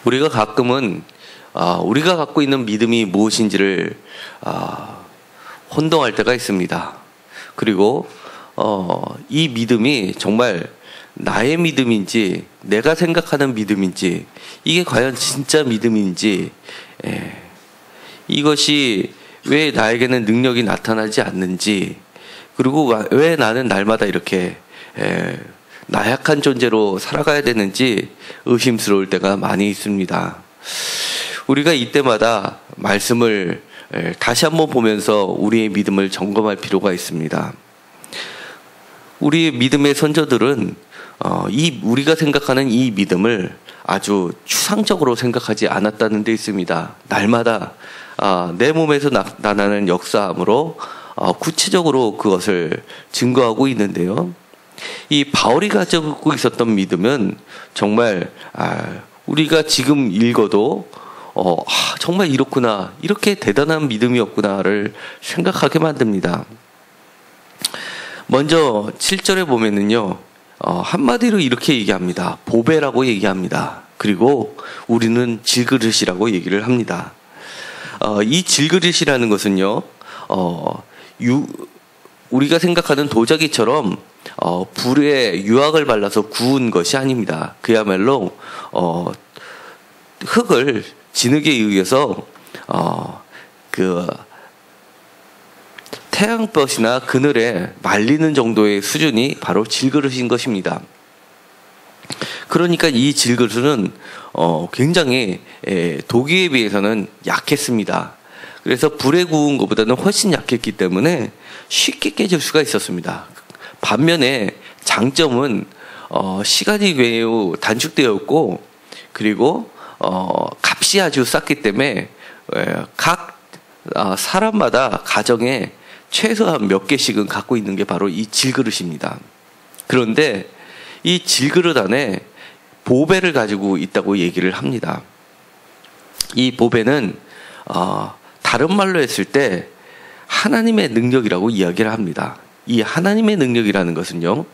우리가 가끔은 우리가 갖고 있는 믿음이 무엇인지를 혼동할 때가 있습니다. 그리고 이 믿음이 정말 나의 믿음인지 내가 생각하는 믿음인지 이게 과연 진짜 믿음인지 이것이 왜 나에게는 능력이 나타나지 않는지 그리고 왜 나는 날마다 이렇게 나약한 존재로 살아가야 되는지 의심스러울 때가 많이 있습니다. 우리가 이때마다 말씀을 다시 한번 보면서 우리의 믿음을 점검할 필요가 있습니다. 우리의 믿음의 선조들은 우리가 생각하는 이 믿음을 아주 추상적으로 생각하지 않았다는 데 있습니다. 날마다 내 몸에서 나타나는 역사함으로 구체적으로 그것을 증거하고 있는데요. 이 바울이 가지고 있었던 믿음은 정말 우리가 지금 읽어도 정말 이렇구나, 이렇게 대단한 믿음이었구나를 생각하게 만듭니다. 먼저 7절에 보면은요, 한마디로 이렇게 얘기합니다. 보배라고 얘기합니다. 그리고 우리는 질그릇이라고 얘기를 합니다. 이 질그릇이라는 것은요, 우리가 생각하는 도자기처럼 불에 유황을 발라서 구운 것이 아닙니다. 그야말로 흙을 진흙에 의해서 그 태양볕이나 그늘에 말리는 정도의 수준이 바로 질그릇인 것입니다. 그러니까 이 질그릇은 굉장히 도기에 비해서는 약했습니다. 그래서 불에 구운 것보다는 훨씬 약했기 때문에 쉽게 깨질 수가 있었습니다. 반면에 장점은 시간이 매우 단축되었고 그리고 값이 아주 쌌기 때문에 각 사람마다 가정에 최소한 몇 개씩은 갖고 있는 게 바로 이 질그릇입니다. 그런데 이 질그릇 안에 보배를 가지고 있다고 얘기를 합니다. 이 보배는 다른 말로 했을 때 하나님의 능력이라고 이야기를 합니다. 이 하나님의 능력이라는 것은요,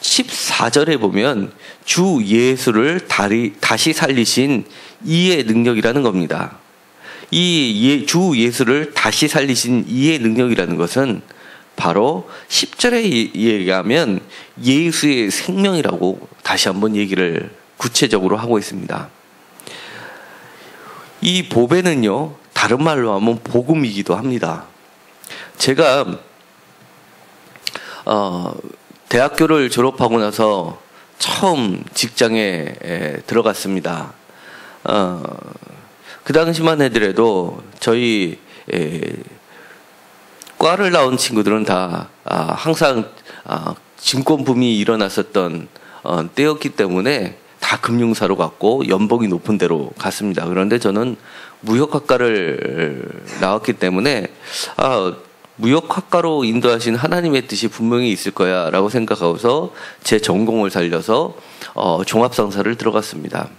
14절에 보면 주 예수를 다시 살리신 이의 능력이라는 겁니다. 주 예수를 다시 살리신 이의 능력이라는 것은 바로 10절에 얘기하면 예수의 생명이라고 다시 한번 얘기를 구체적으로 하고 있습니다. 이 보배는요, 다른 말로 하면 복음이기도 합니다. 제가 대학교를 졸업하고 나서 처음 직장에 들어갔습니다. 그 당시만 해더라도 저희 과를 나온 친구들은 다 항상 증권 붐이 일어났었던 때였기 때문에 다 금융사로 갔고 연봉이 높은 데로 갔습니다. 그런데 저는 무역학과를 나왔기 때문에 무역학과로 인도하신 하나님의 뜻이 분명히 있을 거야 라고 생각하고서 제 전공을 살려서 종합상사를 들어갔습니다.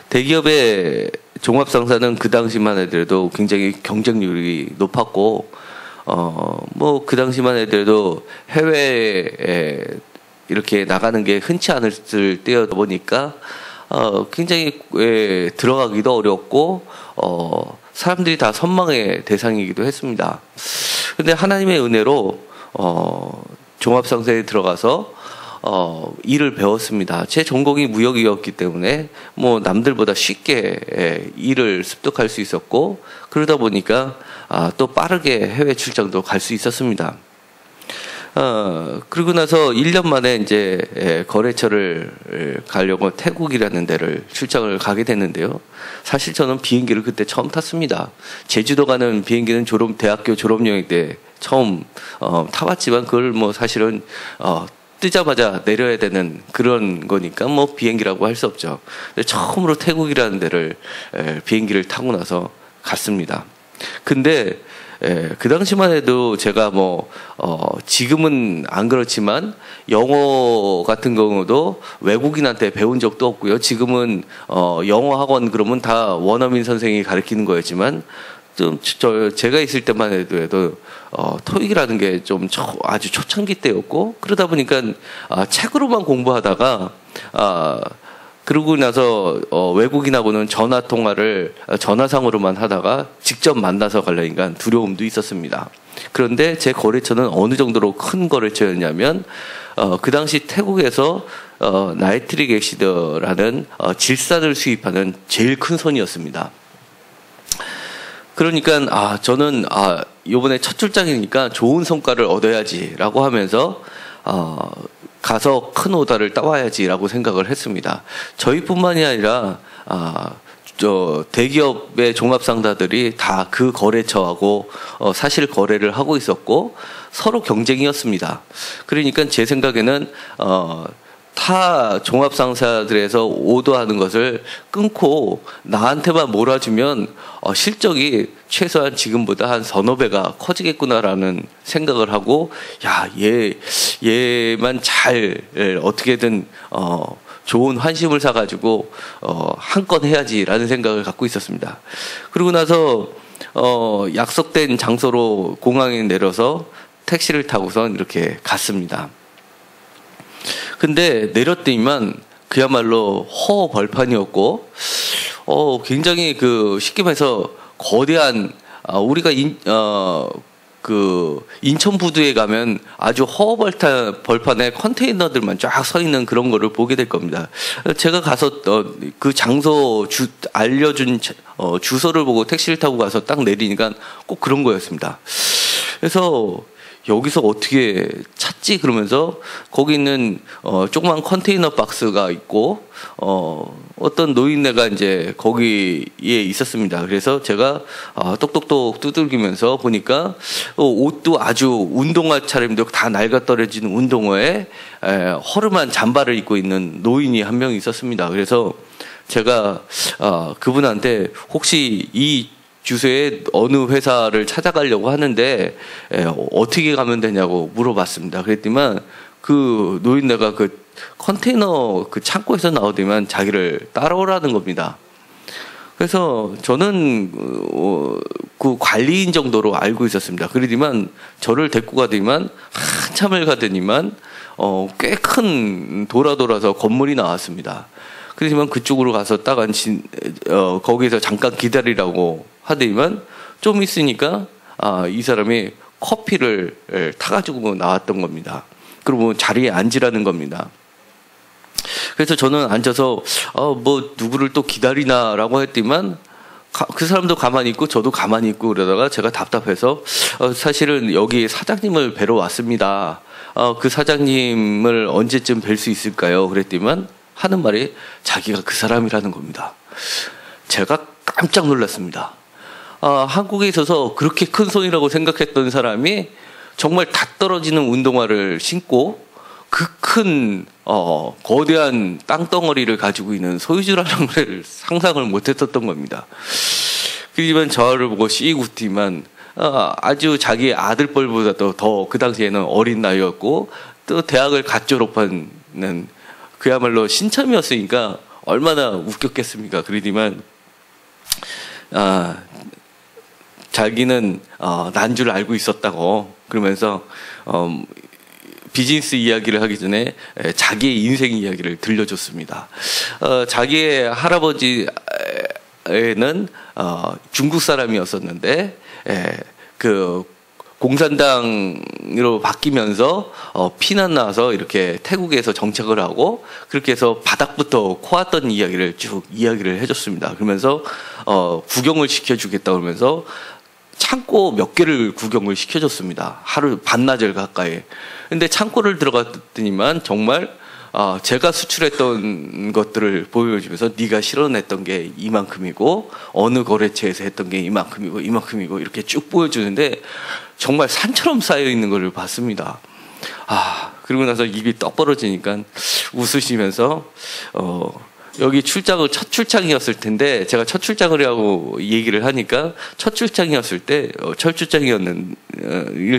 대기업의 종합상사는 그 당시만 해도 굉장히 경쟁률이 높았고 그 당시만 해도 해외에 이렇게 나가는 게 흔치 않을 때여다 보니까 굉장히 들어가기도 어렵고 사람들이 다 선망의 대상이기도 했습니다. 근데 하나님의 은혜로 종합상사에 들어가서 일을 배웠습니다. 제 전공이 무역이었기 때문에 남들보다 쉽게 일을 습득할 수 있었고 그러다 보니까 또 빠르게 해외 출장도 갈 수 있었습니다. 그리고 나서 1년 만에 이제 거래처를 가려고 태국이라는 데를 출장을 가게 됐는데요. 사실 저는 비행기를 그때 처음 탔습니다. 제주도 가는 비행기는 대학교 졸업여행 때 처음 타봤지만 그걸 사실은 뜨자마자 내려야 되는 그런 거니까 비행기라고 할 수 없죠. 처음으로 태국이라는 데를 비행기를 타고 나서 갔습니다. 근데 그 당시만 해도 제가 지금은 안 그렇지만 영어 같은 경우도 외국인한테 배운 적도 없고요. 지금은 영어 학원 그러면 다 원어민 선생이 가르치는 거였지만 제가 있을 때만 해도 토익이라는 게 좀 아주 초창기 때였고 그러다 보니까 책으로만 공부하다가 그러고 나서 외국인하고는 전화 통화를 전화상으로만 하다가 직접 만나서 가려니까 두려움도 있었습니다. 그런데 제 거래처는 어느 정도로 큰 거래처였냐면 그 당시 태국에서 나이트릭 엑시드라는 질산을 수입하는 제일 큰 손이었습니다. 그러니까 저는 이번에 첫 출장이니까 좋은 성과를 얻어야지라고 하면서 가서 큰 오다를 따와야지라고 생각을 했습니다. 저희뿐만이 아니라 대기업의 종합상사들이 다 그 거래처하고 사실 거래를 하고 있었고 서로 경쟁이었습니다. 그러니까 제 생각에는 타 종합상사들에서 오더하는 것을 끊고 나한테만 몰아주면 실적이 최소한 지금보다 한 서너 배가 커지겠구나라는 생각을 하고 얘만 잘 어떻게든 좋은 환심을 사가지고 한 건 해야지라는 생각을 갖고 있었습니다. 그러고 나서 약속된 장소로 공항에 내려서 택시를 타고선 이렇게 갔습니다. 근데 내렸더니만 그야말로 허벌판이었고 굉장히 쉽게 말해서 거대한 우리가 인천 부두에 가면 아주 허벌판에 컨테이너들만 쫙 서 있는 그런 거를 보게 될 겁니다. 제가 가서 그 장소 알려준 주소를 보고 택시를 타고 가서 딱 내리니까 꼭 그런 거였습니다. 그래서 여기서 어떻게 찾지? 그러면서 거기 있는 조그만 컨테이너 박스가 있고 어떤 노인네가 이제 거기에 있었습니다. 그래서 제가 똑똑똑 두들기면서 보니까 옷도 아주 운동화 차림도 다 낡아 떨어진 운동화에 허름한 잠바를 입고 있는 노인이 한 명 있었습니다. 그래서 제가 그분한테 혹시 이 주소에 어느 회사를 찾아가려고 하는데 어떻게 가면 되냐고 물어봤습니다. 그랬더니만 그 노인네가 그 컨테이너 그 창고에서 나오더니만 자기를 따라오라는 겁니다. 그래서 저는 그 관리인 정도로 알고 있었습니다. 그러더니만 저를 데리고 가더니만 한참을 가더니만 꽤 큰 돌아서 건물이 나왔습니다. 그렇지만 그쪽으로 가서 딱 거기서 잠깐 기다리라고 하더니만 좀 있으니까 이 사람이 커피를 타가지고 나왔던 겁니다. 그리고 자리에 앉으라는 겁니다. 그래서 저는 앉아서 누구를 또 기다리나라고 했더니만 그 사람도 가만히 있고 저도 가만히 있고 그러다가 제가 답답해서 사실은 여기 사장님을 뵈러 왔습니다. 그 사장님을 언제쯤 뵐 수 있을까요? 그랬더니만 하는 말이 자기가 그 사람이라는 겁니다. 제가 깜짝 놀랐습니다. 한국에 있어서 그렇게 큰 손이라고 생각했던 사람이 정말 다 떨어지는 운동화를 신고 그 큰 거대한 땅덩어리를 가지고 있는 소유주라는 걸 상상을 못했었던 겁니다. 그렇지만 저를 보고 씩 웃더니만 아주 자기 아들뻘보다도 더 그 당시에는 어린 나이였고 또 대학을 갓 졸업하는 그야말로 신참이었으니까 얼마나 웃겼겠습니까? 그러더니만 자기는 난 줄 알고 있었다고 그러면서 비즈니스 이야기를 하기 전에 자기의 인생 이야기를 들려줬습니다. 자기의 할아버지는 중국 사람이었었는데 그 공산당으로 바뀌면서 피난 나서 이렇게 태국에서 정착을 하고 그렇게 해서 바닥부터 코았던 이야기를 쭉 이야기를 해줬습니다. 그러면서 구경을 시켜주겠다 그러면서 창고 몇 개를 구경을 시켜줬습니다. 하루 반나절 가까이. 근데 창고를 들어갔더니만 정말 제가 수출했던 것들을 보여주면서 네가 실어냈던 게 이만큼이고 어느 거래처에서 했던 게 이만큼이고 이렇게 쭉 보여주는데 정말 산처럼 쌓여 있는 것을 봤습니다. 그리고 나서 입이 떡 벌어지니까 웃으시면서 여기 첫 출장이었을 텐데 제가 첫 출장을 하고 얘기를 하니까 첫 출장이었을 때 첫 출장이었을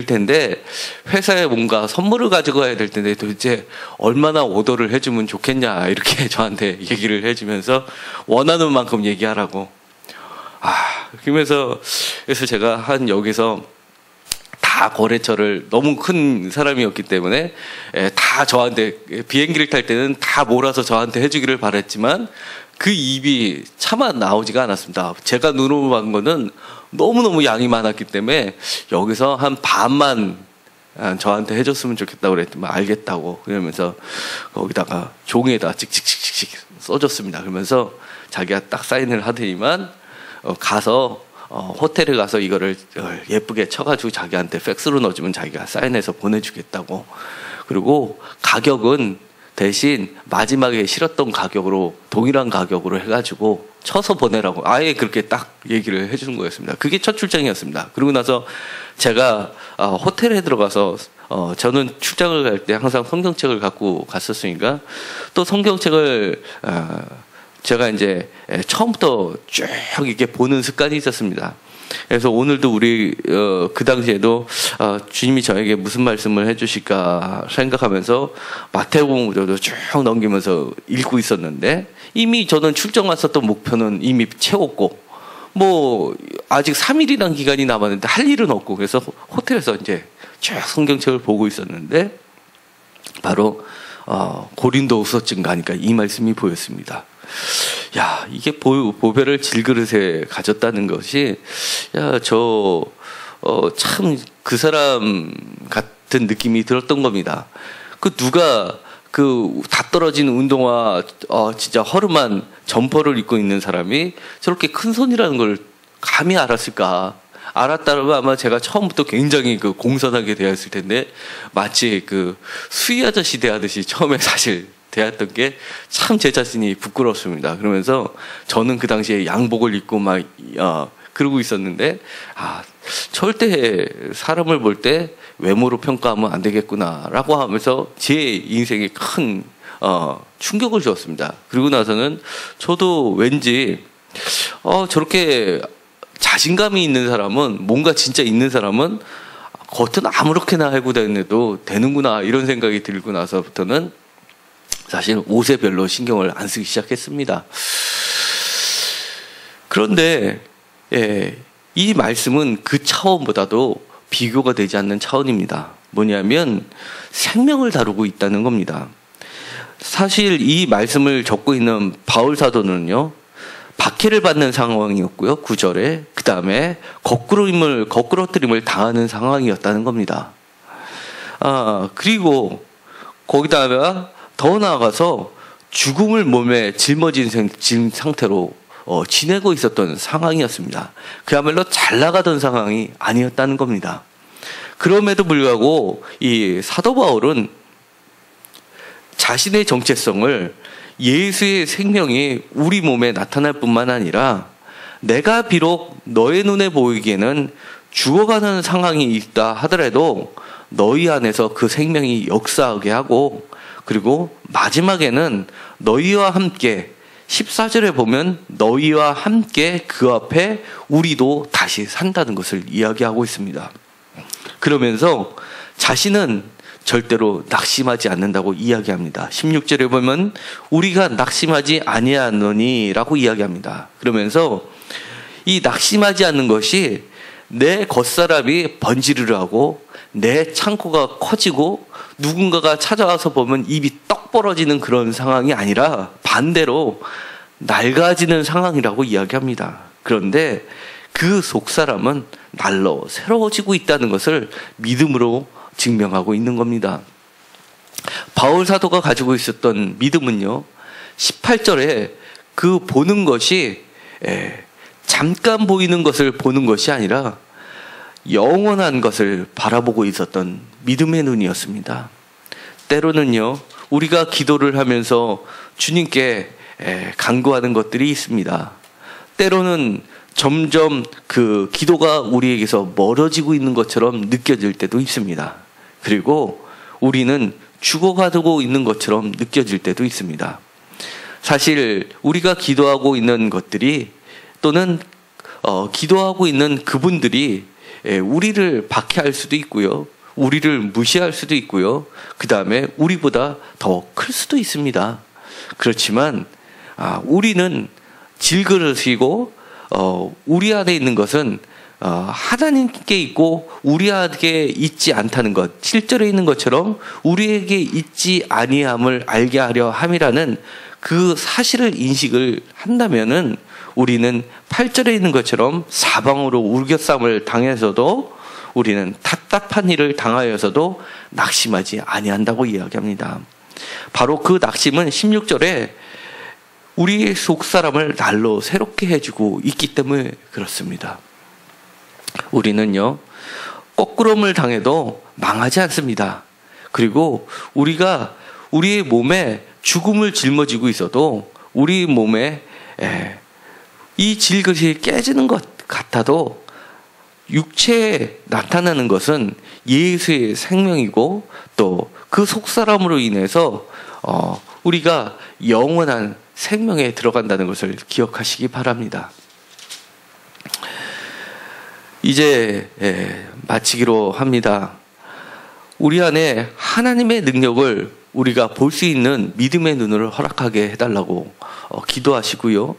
텐데 회사에 뭔가 선물을 가지고 가야 될 텐데 도대체 얼마나 오더를 해주면 좋겠냐 이렇게 저한테 얘기를 해주면서 원하는 만큼 얘기하라고 그래서 제가 여기서 다 거래처를 너무 큰 사람이었기 때문에 다 다 저한테 비행기를 탈 때는 다 몰아서 저한테 해주기를 바랬지만 그 입이 차마 나오지가 않았습니다. 제가 눈으로 본 거는 너무너무 양이 많았기 때문에 여기서 한 반만 저한테 해줬으면 좋겠다고 그랬더니 알겠다고 그러면서 거기다가 종이에다 찍찍찍찍 써줬습니다. 그러면서 자기가 딱 사인을 하더니만 가서 호텔에 가서 이거를 예쁘게 쳐가지고 자기한테 팩스로 넣어주면 자기가 사인해서 보내주겠다고. 그리고 가격은 대신 마지막에 실었던 가격으로 동일한 가격으로 해가지고 쳐서 보내라고 아예 그렇게 딱 얘기를 해주는 거였습니다. 그게 첫 출장이었습니다. 그리고 나서 제가 호텔에 들어가서 저는 출장을 갈 때 항상 성경책을 갖고 갔었으니까 또 성경책을 제가 이제 처음부터 쭉 이렇게 보는 습관이 있었습니다. 그래서 오늘도 우리 그 당시에도 주님이 저에게 무슨 말씀을 해주실까 생각하면서 마태복음도 쭉 넘기면서 읽고 있었는데 이미 저는 출장 왔었던 목표는 이미 채웠고 뭐 아직 3일이란 기간이 남았는데 할 일은 없고 그래서 호텔에서 이제 쭉 성경책을 보고 있었는데 바로 고린도후서 가니까 이 말씀이 보였습니다. 야, 이게 보배를 질그릇에 가졌다는 것이, 야, 참 그 사람 같은 느낌이 들었던 겁니다. 누가 다 떨어진 운동화, 진짜 허름한 점퍼를 입고 있는 사람이 저렇게 큰 손이라는 걸 감히 알았을까? 알았다면 아마 제가 처음부터 굉장히 공손하게 대했을 텐데, 마치 수희 아저씨 대하듯이 처음에 사실 대했던 게 참 제 자신이 부끄럽습니다. 그러면서 저는 그 당시에 양복을 입고 막 그러고 있었는데 절대 사람을 볼 때 외모로 평가하면 안 되겠구나라고 하면서 제 인생에 큰 충격을 주었습니다. 그리고 나서는 저도 왠지 저렇게 자신감이 있는 사람은 뭔가 진짜 있는 사람은 겉은 아무렇게나 하고 다녀도 되는구나 이런 생각이 들고 나서부터는 사실 옷에 별로 신경을 안 쓰기 시작했습니다. 그런데 이 말씀은 그 차원보다도 비교가 되지 않는 차원입니다. 뭐냐면 생명을 다루고 있다는 겁니다. 사실 이 말씀을 적고 있는 바울 사도는요. 박해를 받는 상황이었고요. 9절에 그 다음에 거꾸러뜨림을 당하는 상황이었다는 겁니다. 그리고 거기다가 더 나아가서 죽음을 몸에 짊어진 상태로 지내고 있었던 상황이었습니다. 그야말로 잘 나가던 상황이 아니었다는 겁니다. 그럼에도 불구하고 이 사도 바울은 자신의 정체성을 예수의 생명이 우리 몸에 나타날 뿐만 아니라 내가 비록 너의 눈에 보이기에는 죽어가는 상황이 있다 하더라도 너희 안에서 그 생명이 역사하게 하고 그리고 마지막에는 너희와 함께 14절에 보면 너희와 함께 그 앞에 우리도 다시 산다는 것을 이야기하고 있습니다. 그러면서 자신은 절대로 낙심하지 않는다고 이야기합니다. 16절에 보면 우리가 낙심하지 아니하노니 라고 이야기합니다. 그러면서 이 낙심하지 않는 것이 내 겉사람이 번지르르하고 내 창고가 커지고 누군가가 찾아와서 보면 입이 떡 벌어지는 그런 상황이 아니라 반대로 낡아지는 상황이라고 이야기합니다. 그런데 그 속사람은 날로 새로워지고 있다는 것을 믿음으로 증명하고 있는 겁니다. 바울 사도가 가지고 있었던 믿음은요, 18절에 그 보는 것이 잠깐 보이는 것을 보는 것이 아니라 영원한 것을 바라보고 있었던 믿음의 눈이었습니다. 때로는요, 우리가 기도를 하면서 주님께 간구하는 것들이 있습니다. 때로는 점점 그 기도가 우리에게서 멀어지고 있는 것처럼 느껴질 때도 있습니다. 그리고 우리는 죽어가고 있는 것처럼 느껴질 때도 있습니다. 사실 우리가 기도하고 있는 것들이 또는 기도하고 있는 그분들이 우리를 박해할 수도 있고요. 우리를 무시할 수도 있고요. 그 다음에 우리보다 더 클 수도 있습니다. 그렇지만 우리는 질그릇이고 우리 안에 있는 것은 하나님께 있고 우리에게 있지 않다는 것, 7절에 있는 것처럼 우리에게 있지 아니함을 알게 하려 함이라는 그 사실을 인식을 한다면은 우리는 8절에 있는 것처럼 사방으로 우겨싸움을 당해서도 우리는 답답한 일을 당하여서도 낙심하지 아니한다고 이야기합니다. 바로 그 낙심은 16절에 우리의 속사람을 날로 새롭게 해주고 있기 때문에 그렇습니다. 우리는요, 거꾸럼을 당해도 망하지 않습니다. 그리고 우리가 우리의 몸에 죽음을 짊어지고 있어도 우리 몸에 이 질것이 깨지는 것 같아도 육체에 나타나는 것은 예수의 생명이고 또 그 속사람으로 인해서 우리가 영원한 생명에 들어간다는 것을 기억하시기 바랍니다. 이제 마치기로 합니다. 우리 안에 하나님의 능력을 우리가 볼 수 있는 믿음의 눈을 허락하게 해달라고 기도하시고요.